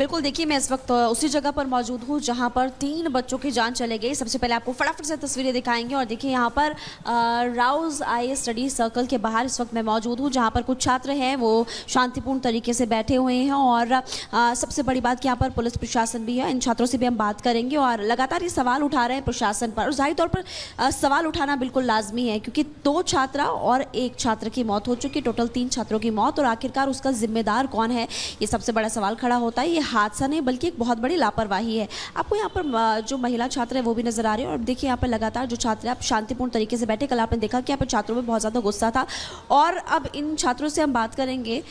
बिल्कुल, देखिए मैं इस वक्त उसी जगह पर मौजूद हूँ जहाँ पर 3 बच्चों की जान चली गई। सबसे पहले आपको फटाफट से तस्वीरें दिखाएंगे और देखिए यहाँ पर राउज़ आई स्टडी सर्कल के बाहर इस वक्त मैं मौजूद हूँ, जहाँ पर कुछ छात्र हैं वो शांतिपूर्ण तरीके से बैठे हुए हैं और सबसे बड़ी बात कि यहाँ पर पुलिस प्रशासन भी है। इन छात्रों से भी हम बात करेंगे और लगातार ये सवाल उठा रहे हैं प्रशासन पर, और जाहिर तौर पर सवाल उठाना बिल्कुल लाजमी है क्योंकि 2 छात्रा और 1 छात्र की मौत हो चुकी, टोटल 3 छात्रों की मौत, और आखिरकार उसका जिम्मेदार कौन है, ये सबसे बड़ा सवाल खड़ा होता है। ये हादसा नहीं बल्कि एक बहुत बड़ी लापरवाही है। आपको यहाँ पर जो महिला छात्र है वो भी नजर आ रही है और देखिए यहाँ पर लगातार जो छात्र है आप शांतिपूर्ण तरीके से बैठे। कल आपने देखा कि यहाँ पर छात्रों में बहुत ज़्यादा गुस्सा था और अब इन छात्रों से हम बात करेंगे।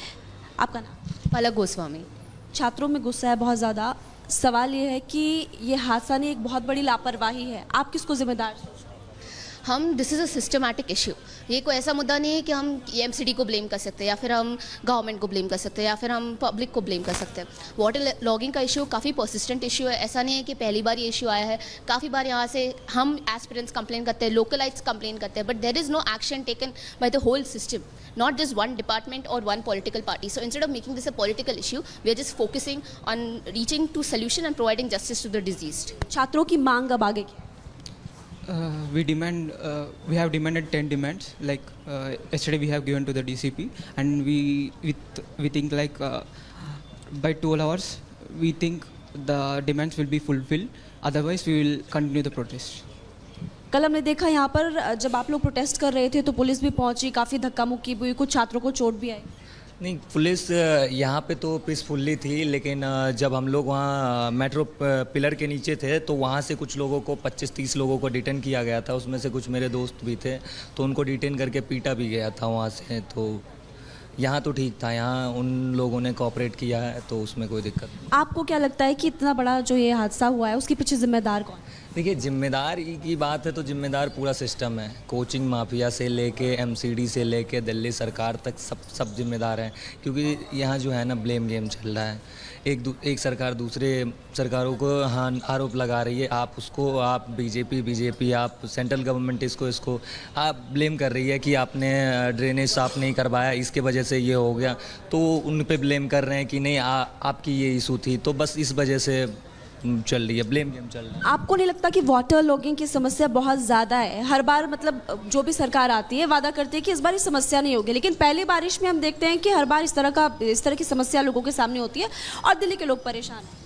आपका नाम? पलक गोस्वामी। छात्रों में गुस्सा है बहुत ज़्यादा। सवाल ये है कि ये हादसा नहीं एक बहुत बड़ी लापरवाही है, आप किसको जिम्मेदार सोचते हैं? हम this is a systematic issue. ये कोई ऐसा मुद्दा नहीं है कि हम एमसीडी को ब्लेम कर सकते हैं या फिर हम गवर्नमेंट को ब्लेम कर सकते हैं या फिर हम पब्लिक को ब्लेम कर सकते हैं। वाटर लॉगिंग का इशू काफ़ी पर्सिस्टेंट इशू है। ऐसा नहीं है कि पहली बार ये इशू आया है। काफ़ी बार यहाँ से हम एस्पिरेंट्स कंप्लेन करते हैं, लोकलाइट्स कंप्लेन करते हैं, but there is no action taken by the whole system, not just one department or one political party. So instead of making this a political issue, we are just focusing on reaching to solution and providing justice to the deceased. छात्रों की मांग अब आगे क्या? We have demanded 10 demands. Like yesterday, we have given to the DCP, and we think like by 12 hours, we think the demands will be fulfilled. Otherwise, we will continue the protest. कल हमने देखा यहाँ पर जब आप लोग protest कर रहे थे तो पुलिस भी पहुंची, काफ़ी धक्का मुक्की हुई, कुछ छात्रों को चोट भी आई। नहीं, पुलिस यहाँ पे तो पीसफुली थी, लेकिन जब हम लोग वहाँ मेट्रो पिलर के नीचे थे तो वहाँ से कुछ लोगों को 25-30 लोगों को डिटेन किया गया था। उसमें से कुछ मेरे दोस्त भी थे तो उनको डिटेन करके पीटा भी गया था वहाँ से। तो यहाँ तो ठीक था, यहाँ उन लोगों ने कोऑपरेट किया है तो उसमें कोई दिक्कत नहीं। आपको क्या लगता है कि इतना बड़ा जो ये हादसा हुआ है उसके पीछे जिम्मेदार कौन? देखिए, जिम्मेदार की बात है तो जिम्मेदार पूरा सिस्टम है। कोचिंग माफिया से लेके एमसीडी से लेके दिल्ली सरकार तक सब जिम्मेदार हैं, क्योंकि यहाँ जो है ना ब्लेम गेम चल रहा है। एक सरकार दूसरे सरकारों को हाँ आरोप लगा रही है, आप बीजेपी आप सेंट्रल गवर्नमेंट इसको आप ब्लेम कर रही है कि आपने ड्रेनेज साफ नहीं करवाया, इसके वजह से ये हो गया। तो उन पे ब्लेम कर रहे हैं कि नहीं आपकी ये इशू थी, तो बस इस वजह से चल रही है, ब्लेम गेम चल रहा है। आपको नहीं लगता कि वाटर लॉगिंग की समस्या बहुत ज़्यादा है? हर बार मतलब जो भी सरकार आती है वादा करती है कि इस बार ये समस्या नहीं होगी, लेकिन पहली बारिश में हम देखते हैं कि हर बार इस तरह की समस्या लोगों के सामने होती है और दिल्ली के लोग परेशान हैं।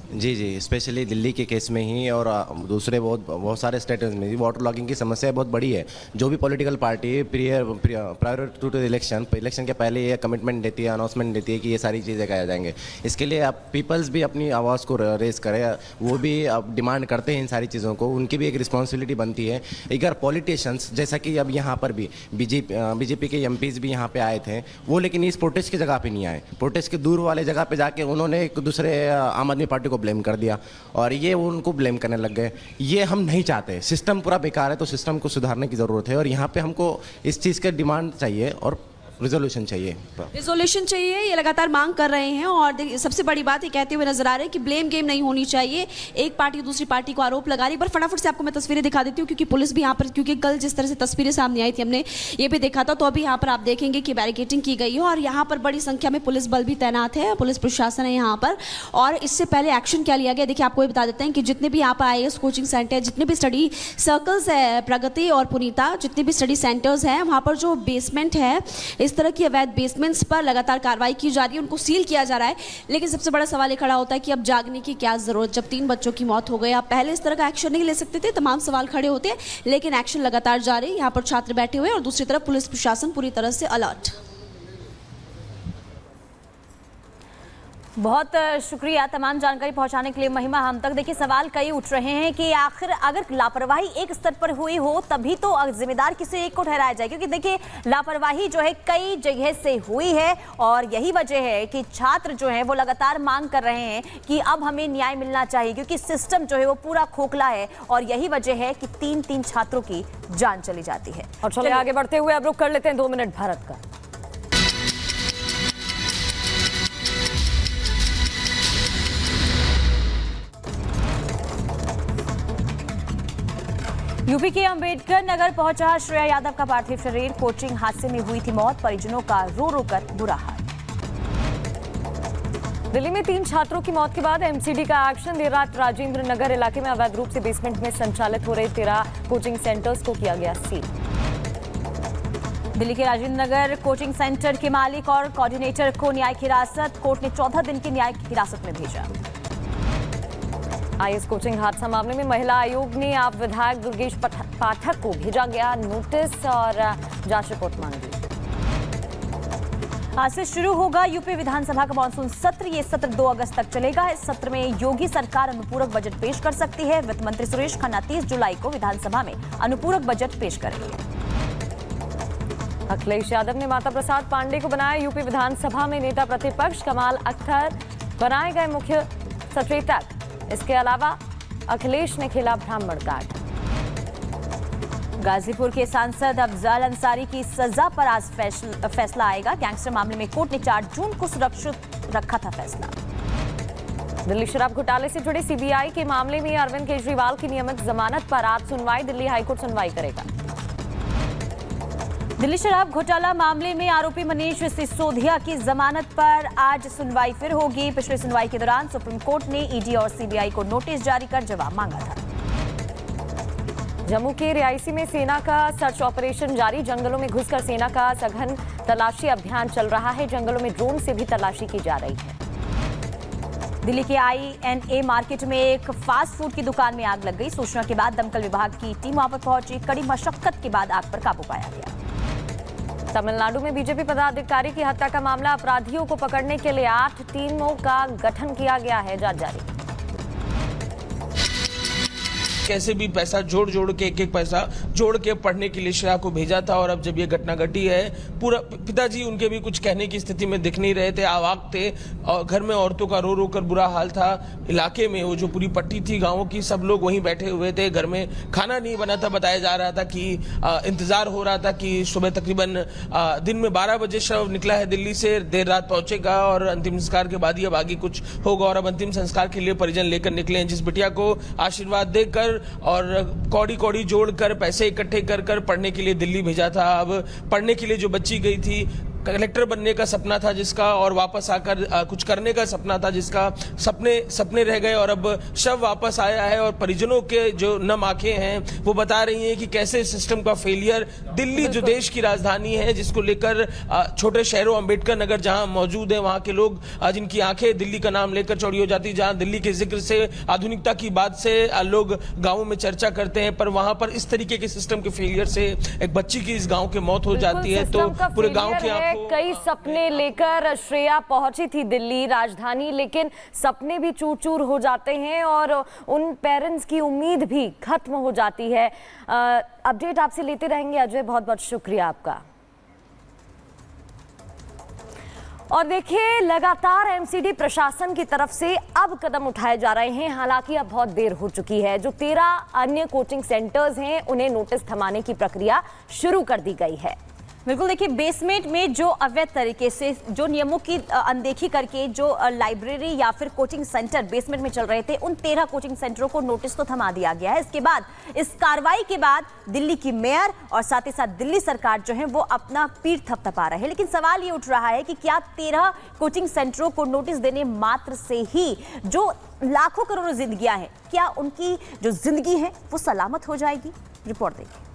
जी, स्पेशली दिल्ली के केस में ही और दूसरे बहुत सारे स्टेट्स में भी वाटर लॉगिंग की समस्या बहुत बड़ी है। जो भी political party prior to election के पहले ये कमिटमेंट देती है, अनाउंसमेंट देती है कि ये सारी चीज़ें कराई जाएंगे। इसके लिए अब पीपल्स भी अपनी आवाज़ को रेस करें, वो भी अब डिमांड करते हैं इन सारी चीज़ों को, उनकी भी एक रिस्पॉन्सिबिलिटी बनती है। अगर पॉलिटिशियंस जैसा कि अब यहाँ पर भी बीजेपी के एमपीज़ भी यहाँ पे आए थे, वो लेकिन इस प्रोटेस्ट की जगह पे नहीं आए। प्रोटेस्ट के दूर वाले जगह पे जाके उन्होंने एक दूसरे आम आदमी पार्टी को ब्लेम कर दिया और ये उनको ब्लेम करने लग गए। ये हम नहीं चाहते, सिस्टम पूरा बेकार है तो सिस्टम को सुधारने की ज़रूरत है और यहाँ पे हमको इस चीज़ का डिमांड चाहिए और रिजोल्यूशन चाहिए। ये लगातार मांग कर रहे हैं और सबसे बड़ी बात ये कहते हुए नजर आ रहे हैं कि ब्लेम गेम नहीं होनी चाहिए। एक पार्टी दूसरी पार्टी को आरोप लगा रही है। पर फटाफट से आपको मैं तस्वीरें दिखा देती हूँ क्योंकि पुलिस भी यहाँ पर, क्योंकि कल जिस तरह से तस्वीरें सामने आई थी हमने ये भी देखा था, तो अभी यहाँ पर आप देखेंगे कि बैरिकेडिंग की गई है और यहाँ पर बड़ी संख्या में पुलिस बल भी तैनात है, पुलिस प्रशासन है यहाँ पर। और इससे पहले एक्शन क्या लिया गया देखिए, आपको ये बता देते हैं कि जितने भी यहाँ पर IAS कोचिंग सेंटर, जितने भी स्टडी सर्कल्स है, प्रगति और पुनीता, जितने भी स्टडी सेंटर्स हैं, वहाँ पर जो बेसमेंट है, इस तरह की अवैध बेसमेंट्स पर लगातार कार्रवाई की जा रही है, उनको सील किया जा रहा है। लेकिन सबसे बड़ा सवाल ये खड़ा होता है कि अब जागने की क्या जरूरत, जब 3 बच्चों की मौत हो गई। आप पहले इस तरह का एक्शन नहीं ले सकते थे, तमाम सवाल खड़े होते हैं, लेकिन एक्शन लगातार जारी। यहाँ पर छात्र बैठे हुए और दूसरी तरफ पुलिस प्रशासन पूरी तरह से अलर्ट। बहुत शुक्रिया तमाम जानकारी पहुंचाने के लिए महिमा हम तक। देखिए सवाल कई उठ रहे हैं कि आखिर अगर लापरवाही एक स्तर पर हुई हो तभी तो जिम्मेदार किसी एक को ठहराया जाए, क्योंकि देखिए लापरवाही जो है कई जगह से हुई है और यही वजह है कि छात्र जो है वो लगातार मांग कर रहे हैं कि अब हमें न्याय मिलना चाहिए, क्योंकि सिस्टम जो है वो पूरा खोखला है और यही वजह है कि 3 छात्रों की जान चली जाती है। और चलिए आगे बढ़ते हुए अब रुक कर लेते हैं 2 मिनट भारत का। यूपी के अंबेडकर नगर पहुंचा श्रेया यादव का पार्थिव शरीर। कोचिंग हादसे में हुई थी मौत, परिजनों का रो रो कर बुरा हाल। दिल्ली में 3 छात्रों की मौत के बाद एमसीडी का एक्शन। देर रात राजेंद्र नगर इलाके में अवैध रूप से बेसमेंट में संचालित हो रहे 13 कोचिंग सेंटर्स को किया गया सील। दिल्ली के राजेंद्र नगर कोचिंग सेंटर के मालिक और कोऑर्डिनेटर को न्यायिक हिरासत। कोर्ट ने 14 दिन की न्यायिक हिरासत में भेजा। आईएएस कोचिंग हादसा मामले में महिला आयोग ने आप विधायक दुर्गेश पाठक को भेजा गया नोटिस और जांच रिपोर्ट मांगी। आज से शुरू होगा यूपी विधानसभा का मानसून सत्र। ये सत्र 2 अगस्त तक चलेगा। इस सत्र में योगी सरकार अनुपूरक बजट पेश कर सकती है। वित्त मंत्री सुरेश खन्ना 30 जुलाई को विधानसभा में अनुपूरक बजट पेश करेंगे। अखिलेश यादव ने माता प्रसाद पांडे को बनाया यूपी विधानसभा में नेता प्रतिपक्ष। कमाल अख्तर बनाए गए मुख्य सचेतक। इसके अलावा अखिलेश ने खेला ब्राह्मण कार्ड। गाजीपुर के सांसद अफजाल अंसारी की सजा पर आज फैसला आएगा। गैंगस्टर मामले में कोर्ट ने 4 जून को सुरक्षित रखा था फैसला। दिल्ली शराब घोटाले से जुड़े सीबीआई के मामले में अरविंद केजरीवाल की नियमित जमानत पर आज सुनवाई। दिल्ली हाईकोर्ट सुनवाई करेगा। दिल्ली शराब घोटाला मामले में आरोपी मनीष सिसोदिया की जमानत पर आज सुनवाई फिर होगी। पिछली सुनवाई के दौरान सुप्रीम कोर्ट ने ईडी और सीबीआई को नोटिस जारी कर जवाब मांगा था। जम्मू के रियासी में सेना का सर्च ऑपरेशन जारी। जंगलों में घुसकर सेना का सघन तलाशी अभियान चल रहा है। जंगलों में ड्रोन से भी तलाशी की जा रही है। दिल्ली के INA मार्केट में एक फास्ट फूड की दुकान में आग लग गई। सूचना के बाद दमकल विभाग की टीम वहां पर पहुंची। कड़ी मशक्कत के बाद आग पर काबू पाया गया। तमिलनाडु में बीजेपी पदाधिकारी की हत्या का मामला। अपराधियों को पकड़ने के लिए 8 टीमों का गठन किया गया है। जांच जारी। कैसे भी पैसा जोड़ के एक पैसा जोड़ के पढ़ने के लिए श्रेया को भेजा था। और अब जब ये घटना घटी है, पूरा पिताजी उनके भी कुछ कहने की स्थिति में दिख नहीं रहे थे, आवाक थे और घर में औरतों का रो रो कर बुरा हाल था। इलाके में वो जो पूरी पट्टी थी गाँव की, सब लोग वहीं बैठे हुए थे। घर में खाना नहीं बना था। बताया जा रहा था कि इंतजार हो रहा था कि सुबह तकरीबन दिन में 12 बजे शव निकला है दिल्ली से, देर रात पहुंचेगा और अंतिम संस्कार के बाद ही अब आगे कुछ होगा। और अब अंतिम संस्कार के लिए परिजन लेकर निकले हैं। जिस बिटिया को आशीर्वाद देकर और कौड़ी जोड़कर पैसे इकट्ठे कर पढ़ने के लिए दिल्ली भेजा था। अब पढ़ने के लिए जो बच्ची गई थी, कलेक्टर बनने का सपना था जिसका, और वापस आकर कुछ करने का सपना था जिसका, सपने रह गए और अब शव वापस आया है। और परिजनों के जो नम आंखें हैं वो बता रही हैं कि कैसे सिस्टम का फेलियर, दिल्ली जो देश की राजधानी है जिसको लेकर छोटे शहरों अम्बेडकर नगर जहां मौजूद है, वहां के लोग जिनकी आंखें दिल्ली का नाम लेकर चौड़ी हो जाती, जहां दिल्ली के जिक्र से, आधुनिकता की बात से लोग गाँवों में चर्चा करते हैं, पर वहां पर इस तरीके के सिस्टम के फेलियर से एक बच्ची की इस गाँव की मौत हो जाती है। तो पूरे गाँव की कई सपने लेकर श्रेया पहुंची थी दिल्ली राजधानी, लेकिन सपने भी चूर चूर हो जाते हैं और उन पेरेंट्स की उम्मीद भी खत्म हो जाती है। अपडेट आपसे लेते रहेंगे अजय, बहुत बहुत शुक्रिया आपका। और देखिए, लगातार एमसीडी प्रशासन की तरफ से अब कदम उठाए जा रहे हैं। हालांकि अब बहुत देर हो चुकी है। जो 13 अन्य कोचिंग सेंटर्स हैं उन्हें नोटिस थमाने की प्रक्रिया शुरू कर दी गई है। बिल्कुल, देखिए बेसमेंट में जो अवैध तरीके से, जो नियमों की अनदेखी करके जो लाइब्रेरी या फिर कोचिंग सेंटर बेसमेंट में चल रहे थे, उन 13 कोचिंग सेंटरों को नोटिस तो थमा दिया गया है। इसके बाद, इस कार्रवाई के बाद दिल्ली की मेयर और साथ ही साथ दिल्ली सरकार जो है वो अपना पीठ थपथपा रहे हैं। लेकिन सवाल ये उठ रहा है कि क्या 13 कोचिंग सेंटरों को नोटिस देने मात्र से ही जो लाखों करोड़ों जिंदगियां हैं, क्या उनकी जो जिंदगी है वो सलामत हो जाएगी? रिपोर्ट देखिए।